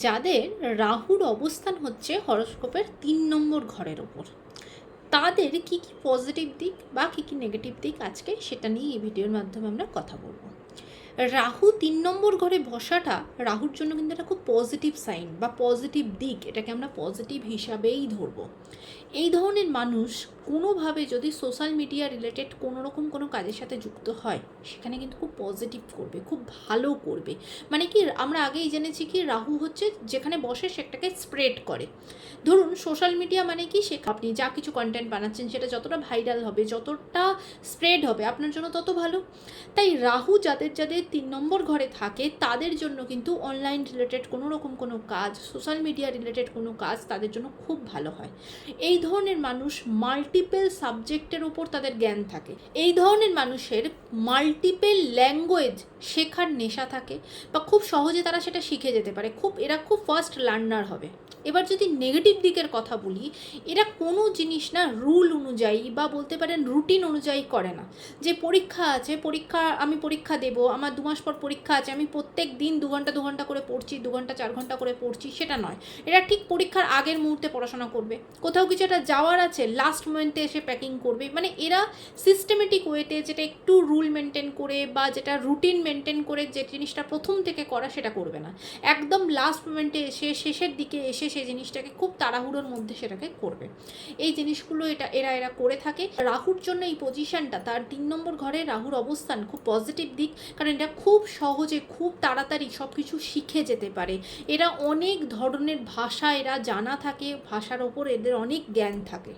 যাদের রাহুর অবস্থান হচ্ছে হরোস্কোপের ৩ নম্বর ঘরের ওপর, তাদের কি কি পজিটিভ দিক বা কি কি নেগেটিভ দিক আজকে সেটা নিয়ে এই ভিডিওর মাধ্যমে আমরা কথা বলবো। রাহু ৩ নম্বর ঘরে বসাটা রাহুর জন্য কিন্তু এটা খুব পজিটিভ সাইন বা পজিটিভ দিক, এটাকে আমরা পজিটিভ হিসাবেই ধরবো। এই ধরনের মানুষ কোনোভাবে যদি সোশ্যাল মিডিয়া রিলেটেড কোনোরকম কোনো কাজের সাথে যুক্ত হয়, সেখানে কিন্তু খুব পজিটিভ করবে, খুব ভালো করবে। মানে কি, আমরা আগেই জেনেছি কি রাহু হচ্ছে যেখানে বসে সেটাকে স্প্রেড করে। ধরুন সোশ্যাল মিডিয়া মানে কি, সে আপনি যা কিছু কন্টেন্ট বানাচ্ছেন সেটা যতটা ভাইরাল হবে, যতটা স্প্রেড হবে আপনার জন্য তত ভালো। তাই রাহু যাদের যাদের ৩ নম্বর ঘরে থাকে তাদের জন্য কিন্তু অনলাইন রিলেটেড কোনো রকম কোনো কাজ, সোশ্যাল মিডিয়া রিলেটেড কোনো কাজ তাদের জন্য খুব ভালো হয়। এই ধরনের মানুষ মাল্টিপল সাবজেক্টের ওপর তাদের জ্ঞান থাকে। এই ধরনের মানুষের মাল্টিপল ল্যাঙ্গুয়েজ শেখার নেশা থাকে বা খুব সহজে তারা সেটা শিখে যেতে পারে, এরা খুব ফাস্ট লার্নার হবে। এবার যদি নেগেটিভ দিকের কথা বলি, এরা কোনো জিনিস না রুল অনুযায়ী বা বলতে পারেন রুটিন অনুযায়ী করে না। যে পরীক্ষা আছে, আমি পরীক্ষা দেব, আমার 2 মাস পর পরীক্ষা আছে, আমি প্রত্যেক দিন 2 ঘন্টা করে পড়ছি, 2 ঘন্টা 4 ঘন্টা করে পড়ছি, সেটা নয়। এরা ঠিক পরীক্ষার আগের মুহূর্তে পড়াশোনা করবে, কোথাও কিছু একটা যাওয়ার আছে লাস্ট মোমেন্টে এসে প্যাকিং করবে। মানে এরা সিস্টেমেটিক ওয়েতে, যেটা একটু রুল মেনটেন করে বা যেটা রুটিন মেনটেন করে যে জিনিসটা প্রথম থেকে করা সেটা করবে না, একদম লাস্ট মোমেন্টে এসে শেষের দিকে এসে সেই জিনিসটাকে খুব তাড়াহুড়োর মধ্যে সেটাকে করবে। এই জিনিসগুলো এরা করে থাকে। রাহুর জন্য এই পজিশনটা, তার ৩ নম্বর ঘরে রাহুর অবস্থান খুব পজিটিভ দিক, কারণ এটা খুব সহজে খুব তাড়াতাড়ি সব কিছু শিখে যেতে পারে। এরা অনেক ধরনের ভাষা এরা জানা থাকে, ভাষার ওপর এদের অনেক জ্ঞান থাকে।